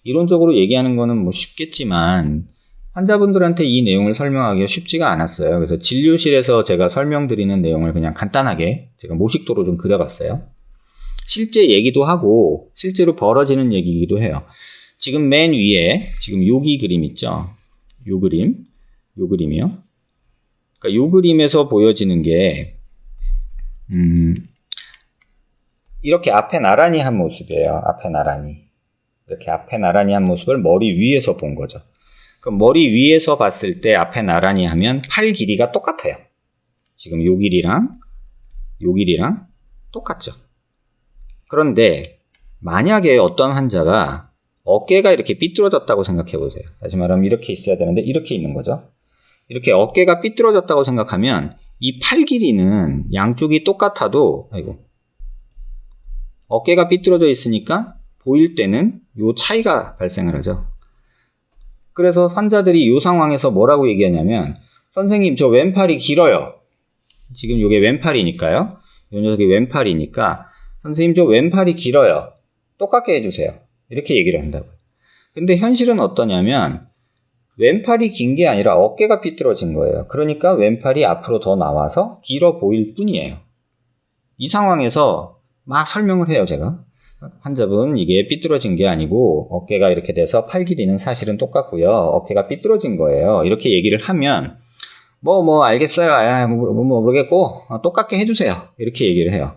이론적으로 얘기하는 거는 뭐 쉽겠지만 환자분들한테 이 내용을 설명하기가 쉽지가 않았어요. 그래서 진료실에서 제가 설명드리는 내용을 그냥 간단하게 제가 모식도로 좀 그려봤어요. 실제 얘기도 하고 실제로 벌어지는 얘기이기도 해요. 지금 맨 위에 지금 여기 그림 있죠? 요 그림이요. 그러니까 요 그림에서 보여지는 게 이렇게 앞에 나란히 한 모습이에요. 앞에 나란히. 이렇게 앞에 나란히 한 모습을 머리 위에서 본 거죠. 그럼 머리 위에서 봤을 때 앞에 나란히 하면 팔 길이가 똑같아요. 지금 요 길이랑 똑같죠. 그런데 만약에 어떤 환자가 어깨가 이렇게 삐뚤어졌다고 생각해 보세요. 다시 말하면 이렇게 있어야 되는데 이렇게 있는 거죠. 이렇게 어깨가 삐뚤어졌다고 생각하면 이 팔 길이는 양쪽이 똑같아도 어깨가 삐뚤어져 있으니까 보일 때는 요 차이가 발생을 하죠. 그래서 환자들이 이 상황에서 뭐라고 얘기하냐면 선생님 저 왼팔이 길어요. 지금 이게 왼팔이니까요. 이 녀석이 왼팔이니까 선생님 저 왼팔이 길어요. 똑같게 해주세요. 이렇게 얘기를 한다고요. 근데 현실은 어떠냐면 왼팔이 긴 게 아니라 어깨가 삐뚤어진 거예요. 그러니까 왼팔이 앞으로 더 나와서 길어 보일 뿐이에요. 이 상황에서 막 설명을 해요, 제가. 환자분 이게 삐뚤어진 게 아니고 어깨가 이렇게 돼서 팔 길이는 사실은 똑같고요. 어깨가 삐뚤어진 거예요. 이렇게 얘기를 하면 알겠어요. 모르겠고 똑같게 해주세요. 이렇게 얘기를 해요.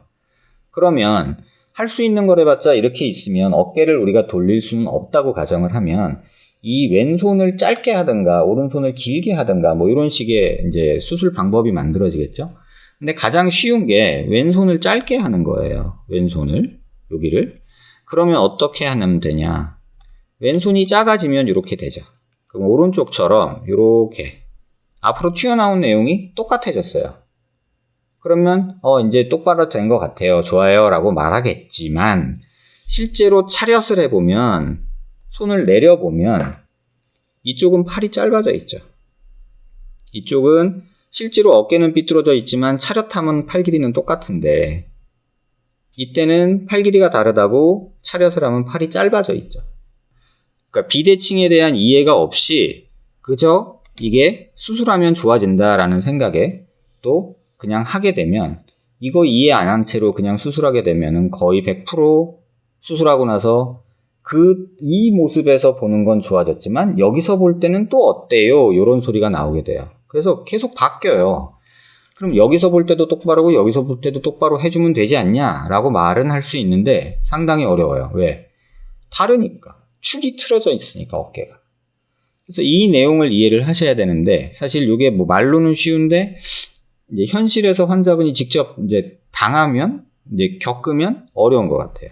그러면 할 수 있는 걸 해봤자 이렇게 있으면 어깨를 우리가 돌릴 수는 없다고 가정을 하면 이 왼손을 짧게 하든가 오른손을 길게 하든가 뭐 이런 식의 이제 수술 방법이 만들어지겠죠. 근데 가장 쉬운 게 왼손을 짧게 하는 거예요. 왼손을 여기를. 그러면 어떻게 하면 되냐? 왼손이 작아지면 이렇게 되죠. 그럼 오른쪽처럼 이렇게 앞으로 튀어나온 내용이 똑같아졌어요. 그러면 이제 똑바로 된 것 같아요. 좋아요 라고 말하겠지만 실제로 차렷을 해보면 손을 내려보면 이쪽은 팔이 짧아져 있죠. 이쪽은 실제로 어깨는 삐뚤어져 있지만 차렷하면 팔 길이는 똑같은데 이때는 팔 길이가 다르다고 차렷을 하면 팔이 짧아져 있죠. 그러니까 비대칭에 대한 이해가 없이 그저 이게 수술하면 좋아진다라는 생각에 또 그냥 하게 되면 이거 이해 안 한 채로 그냥 수술하게 되면은 거의 100% 수술하고 나서 이 모습에서 보는 건 좋아졌지만 여기서 볼 때는 또 어때요? 이런 소리가 나오게 돼요. 그래서 계속 바뀌어요. 그럼 여기서 볼 때도 똑바르고 여기서 볼 때도 똑바로 해주면 되지 않냐? 라고 말은 할 수 있는데 상당히 어려워요. 왜? 다르니까. 축이 틀어져 있으니까 어깨가. 그래서 이 내용을 이해를 하셔야 되는데 사실 이게 말로는 쉬운데 이제 현실에서 환자분이 직접 이제 당하면 이제 겪으면 어려운 것 같아요.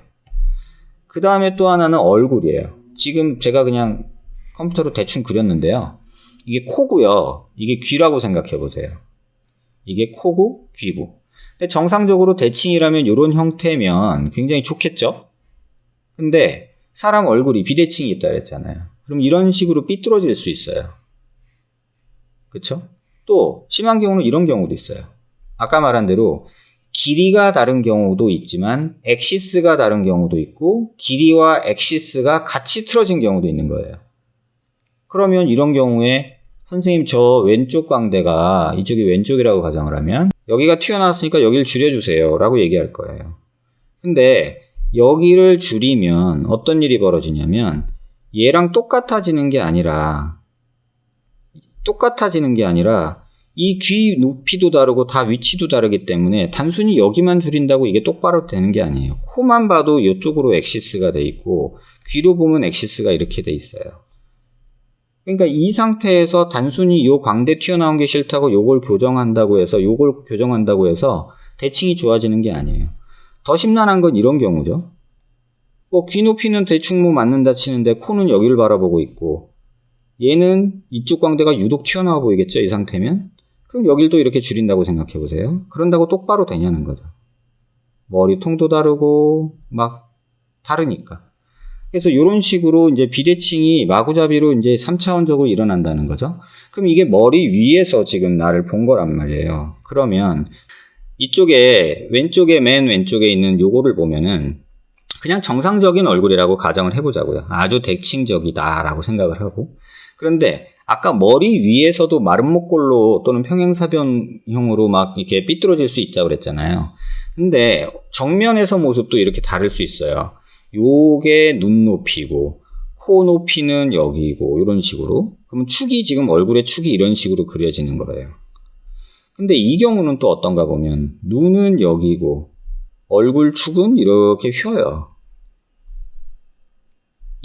그 다음에 또 하나는 얼굴이에요. 지금 제가 그냥 컴퓨터로 대충 그렸는데요. 이게 코고요. 이게 귀라고 생각해 보세요. 이게 코고 귀고. 근데 정상적으로 대칭이라면 이런 형태면 굉장히 좋겠죠? 근데 사람 얼굴이 비대칭이 있다 그랬잖아요. 그럼 이런 식으로 삐뚤어질 수 있어요. 그쵸? 또 심한 경우는 이런 경우도 있어요. 아까 말한 대로 길이가 다른 경우도 있지만 엑시스가 다른 경우도 있고 길이와 엑시스가 같이 틀어진 경우도 있는 거예요. 그러면 이런 경우에 선생님 저 왼쪽 광대가 이쪽이 왼쪽이라고 가정을 하면 여기가 튀어나왔으니까 여기를 줄여주세요 라고 얘기할 거예요. 근데 여기를 줄이면 어떤 일이 벌어지냐면 얘랑 똑같아지는 게 아니라 이 귀 높이도 다르고 다 위치도 다르기 때문에 단순히 여기만 줄인다고 이게 똑바로 되는 게 아니에요. 코만 봐도 이쪽으로 엑시스가 돼 있고 귀로 보면 엑시스가 이렇게 돼 있어요. 그러니까 이 상태에서 단순히 요 광대 튀어나온 게 싫다고 요걸 교정한다고 해서 대칭이 좋아지는 게 아니에요. 더 심란한 건 이런 경우죠. 귀 높이는 대충 맞는다 치는데 코는 여기를 바라보고 있고 얘는 이쪽 광대가 유독 튀어나와 보이겠죠, 이 상태면? 그럼 여길 또 이렇게 줄인다고 생각해 보세요. 그런다고 똑바로 되냐는 거죠. 머리통도 다르고 막 다르니까. 그래서 이런 식으로 이제 비대칭이 마구잡이로 이제 3차원적으로 일어난다는 거죠. 그럼 이게 머리 위에서 지금 나를 본 거란 말이에요. 그러면 이쪽에 맨 왼쪽에 있는 요거를 보면은 그냥 정상적인 얼굴이라고 가정을 해보자고요. 아주 대칭적이다라고 생각을 하고. 그런데 아까 머리 위에서도 마른 목골로 또는 평행사변형으로 막 이렇게 삐뚤어질 수 있다고 그랬잖아요. 근데 정면에서 모습도 이렇게 다를 수 있어요. 요게 눈 높이고 코 높이는 여기고 이런 식으로. 그러면 축이 지금 얼굴의 축이 이런 식으로 그려지는 거예요. 근데 이 경우는 또 어떤가 보면 눈은 여기고 얼굴 축은 이렇게 휘어요.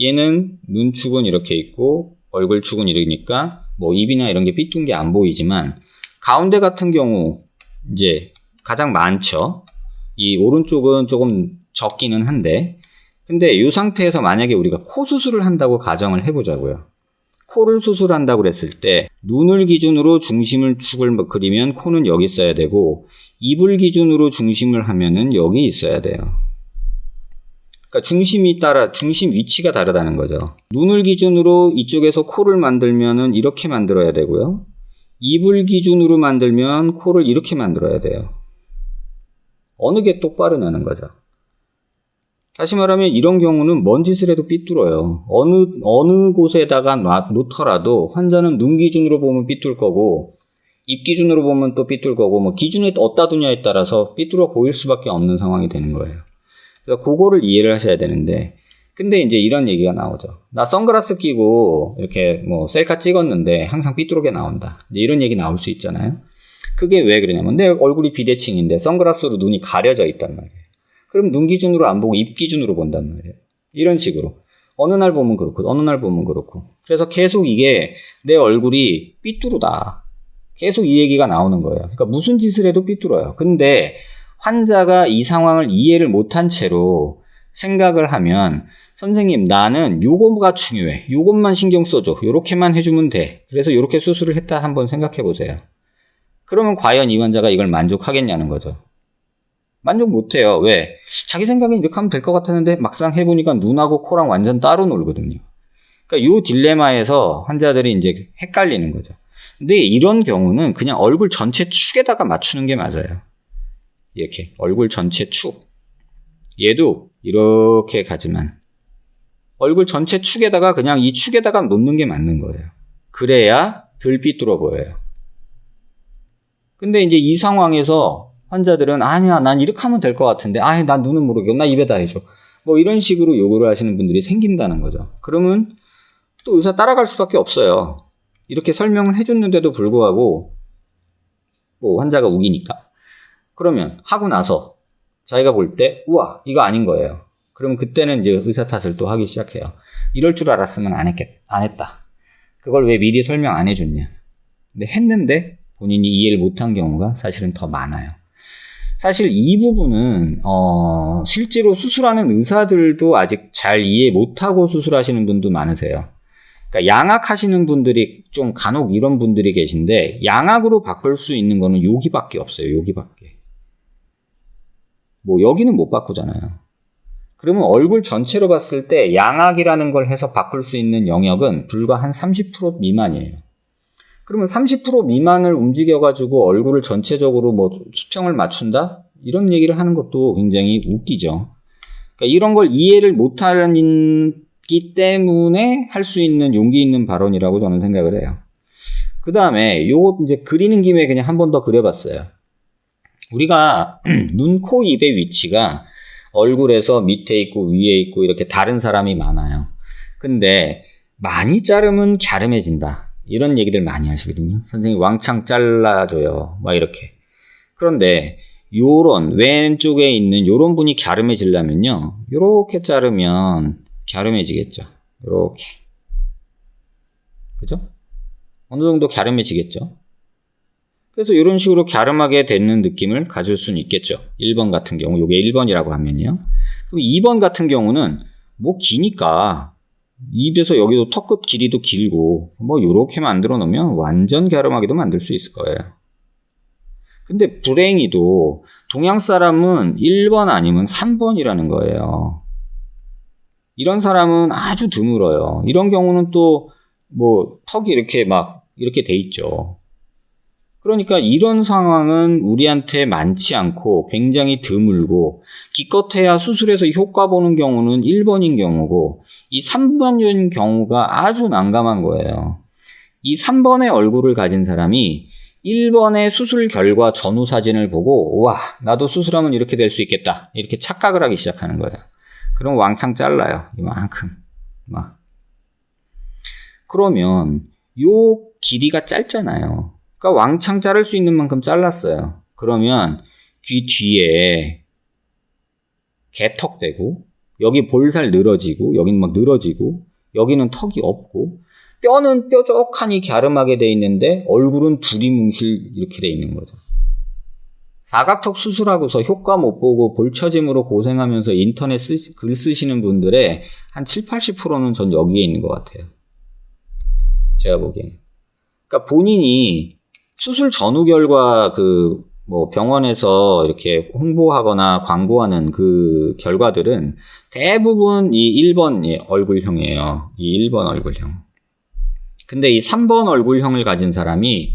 얘는 눈 축은 이렇게 있고 얼굴 축은 이러니까 뭐 입이나 이런 게 삐뚤은 게 안 보이지만 가운데 같은 경우 이제 가장 많죠. 이 오른쪽은 조금 적기는 한데 근데 이 상태에서 만약에 우리가 코 수술을 한다고 가정을 해보자고요. 코를 수술한다고 그랬을 때 눈을 기준으로 중심을 축을 그리면 코는 여기 있어야 되고 입을 기준으로 중심을 하면은 여기 있어야 돼요. 그러니까 중심 위치가 다르다는 거죠. 눈을 기준으로 이쪽에서 코를 만들면은 이렇게 만들어야 되고요. 입을 기준으로 만들면 코를 이렇게 만들어야 돼요. 어느 게 똑바르냐는 거죠. 다시 말하면 이런 경우는 뭔 짓을 해도 삐뚤어요. 어느 곳에다가 놓더라도 환자는 눈 기준으로 보면 삐뚤 거고 입 기준으로 보면 또 삐뚤 거고 뭐 기준에 어디다 두냐에 따라서 삐뚤어 보일 수밖에 없는 상황이 되는 거예요. 그래서 그거를 이해를 하셔야 되는데 근데 이제 이런 얘기가 나오죠. 나 선글라스 끼고 이렇게 뭐 셀카 찍었는데 항상 삐뚤게 나온다. 이런 얘기 나올 수 있잖아요. 그게 왜 그러냐면 내 얼굴이 비대칭인데 선글라스로 눈이 가려져 있단 말이에요. 그럼 눈 기준으로 안 보고 입 기준으로 본단 말이에요. 이런 식으로. 어느 날 보면 그렇고 어느 날 보면 그렇고. 그래서 계속 이게 내 얼굴이 삐뚤다. 계속 이 얘기가 나오는 거예요. 그러니까 무슨 짓을 해도 삐뚤어요. 근데 환자가 이 상황을 이해를 못한 채로 생각을 하면 선생님 나는 요거가 중요해. 요것만 신경 써줘. 요렇게만 해주면 돼. 그래서 요렇게 수술을 했다 한번 생각해 보세요. 그러면 과연 이 환자가 이걸 만족하겠냐는 거죠. 만족 못해요. 왜? 자기 생각엔 이렇게 하면 될 것 같았는데 막상 해보니까 눈하고 코랑 완전 따로 놀거든요. 그러니까 요 딜레마에서 환자들이 이제 헷갈리는 거죠. 근데 이런 경우는 그냥 얼굴 전체 축에다가 맞추는 게 맞아요. 이렇게 얼굴 전체 축. 얘도 이렇게 가지만 얼굴 전체 축에다가 그냥 이 축에다가 놓는 게 맞는 거예요. 그래야 덜 삐뚤어 보여요. 근데 이제 이 상황에서 환자들은 아니야 난 이렇게 하면 될 것 같은데 난 눈은 모르겠고 나 입에다 해줘. 뭐 이런 식으로 요구를 하시는 분들이 생긴다는 거죠. 그러면 또 의사 따라갈 수밖에 없어요. 이렇게 설명을 해줬는데도 불구하고 뭐 환자가 우기니까. 그러면 하고 나서 자기가 볼 때 우와 이거 아닌 거예요. 그러면 그때는 이제 의사 탓을 또 하기 시작해요. 이럴 줄 알았으면 안 했다. 그걸 왜 미리 설명 안 해줬냐. 근데 했는데 본인이 이해를 못한 경우가 사실은 더 많아요. 사실 이 부분은 실제로 수술하는 의사들도 아직 잘 이해 못하고 수술하시는 분도 많으세요. 그러니까 양악하시는 분들이 좀 간혹 이런 분들이 계신데 양악으로 바꿀 수 있는 거는 여기밖에 없어요. 여기밖에. 뭐 여기는 못 바꾸잖아요. 그러면 얼굴 전체로 봤을 때 양악이라는 걸 해서 바꿀 수 있는 영역은 불과 한 30% 미만이에요. 그러면 30% 미만을 움직여가지고 얼굴을 전체적으로 뭐 수평을 맞춘다? 이런 얘기를 하는 것도 굉장히 웃기죠. 그러니까 이런 걸 이해를 못하기 때문에 할 수 있는 용기 있는 발언이라고 저는 생각을 해요. 그 다음에 요거 이제 그리는 김에 그냥 한 번 더 그려봤어요. 우리가 눈, 코, 입의 위치가 얼굴에서 밑에 있고 위에 있고 이렇게 다른 사람이 많아요. 근데 많이 자르면 갸름해진다. 이런 얘기들 많이 하시거든요. 선생님 왕창 잘라줘요. 막 이렇게. 그런데 요런 왼쪽에 있는 요런 분이 갸름해지려면요. 요렇게 자르면 갸름해지겠죠. 요렇게. 그죠? 어느 정도 갸름해지겠죠. 그래서 이런 식으로 갸름하게 되는 느낌을 가질 수는 있겠죠. 1번 같은 경우, 요게 1번이라고 하면요. 그럼 2번 같은 경우는 뭐 기니까 입에서 여기도 턱끝 길이도 길고 뭐 요렇게 만들어 놓으면 완전 갸름하게도 만들 수 있을 거예요. 근데 불행히도 동양 사람은 1번 아니면 3번이라는 거예요. 이런 사람은 아주 드물어요. 이런 경우는 또 뭐 턱이 이렇게 막 이렇게 돼 있죠. 그러니까 이런 상황은 우리한테 많지 않고 굉장히 드물고 기껏해야 수술해서 효과 보는 경우는 1번인 경우고 이 3번인 경우가 아주 난감한 거예요. 이 3번의 얼굴을 가진 사람이 1번의 수술 결과 전후 사진을 보고 와 나도 수술하면 이렇게 될 수 있겠다 이렇게 착각을 하기 시작하는 거예요. 그럼 왕창 잘라요. 이만큼 막. 그러면 요 길이가 짧잖아요. 그러니까 왕창 자를 수 있는 만큼 잘랐어요. 그러면 귀 뒤에 개턱대고 여기 볼살 늘어지고 여기는 막 늘어지고 여기는 턱이 없고 뼈는 뾰족하니 갸름하게 돼 있는데 얼굴은 두리뭉실 이렇게 돼 있는 거죠. 사각턱 수술하고서 효과 못 보고 볼처짐으로 고생하면서 인터넷 글 쓰시는 분들의 한 70-80%는 전 여기에 있는 것 같아요. 제가 보기에는. 그러니까 본인이 수술 전후 결과 병원에서 이렇게 홍보하거나 광고하는 그 결과들은 대부분 이 1번 얼굴형이에요. 이 1번 얼굴형. 근데 이 3번 얼굴형을 가진 사람이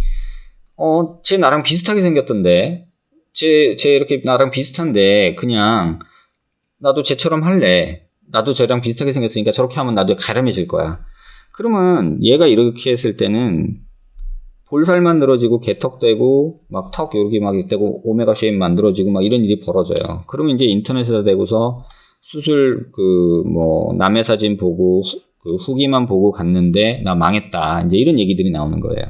쟤 나랑 비슷하게 생겼던데 쟤 이렇게 나랑 비슷한데 그냥 나도 쟤처럼 할래. 나도 쟤랑 비슷하게 생겼으니까 저렇게 하면 나도 가름해질 거야. 그러면 얘가 이렇게 했을 때는 볼살만 늘어지고 개턱되고 막 턱 여기 막 되고 오메가 쉐입 만들어지고 막 이런 일이 벌어져요. 그러면 이제 인터넷에다 대고서 수술 남의 사진 보고 후기만 보고 갔는데 나 망했다. 이제 이런 얘기들이 나오는 거예요.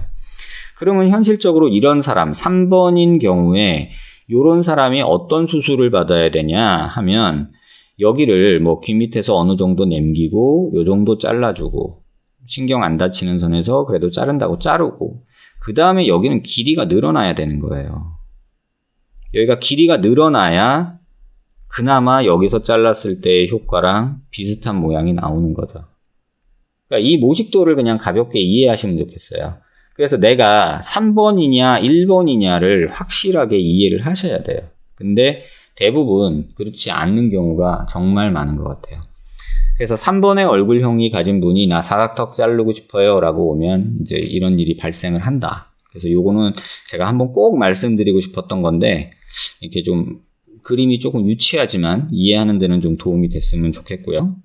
그러면 현실적으로 이런 사람 3번인 경우에 이런 사람이 어떤 수술을 받아야 되냐 하면 여기를 귀 밑에서 어느 정도 남기고 요 정도 잘라주고 신경 안 다치는 선에서 그래도 자른다고 자르고 그 다음에 여기는 길이가 늘어나야 되는 거예요. 여기가 길이가 늘어나야 그나마 여기서 잘랐을 때의 효과랑 비슷한 모양이 나오는 거죠. 그러니까 이 모식도를 그냥 가볍게 이해하시면 좋겠어요. 그래서 내가 3번이냐 1번이냐를 확실하게 이해를 하셔야 돼요. 근데 대부분 그렇지 않는 경우가 정말 많은 것 같아요. 그래서 3번의 얼굴형이 가진 분이 나 사각턱 자르고 싶어요 라고 오면 이제 이런 일이 발생을 한다. 그래서 요거는 제가 한번 꼭 말씀드리고 싶었던 건데 이렇게 좀 그림이 조금 유치하지만 이해하는 데는 좀 도움이 됐으면 좋겠고요.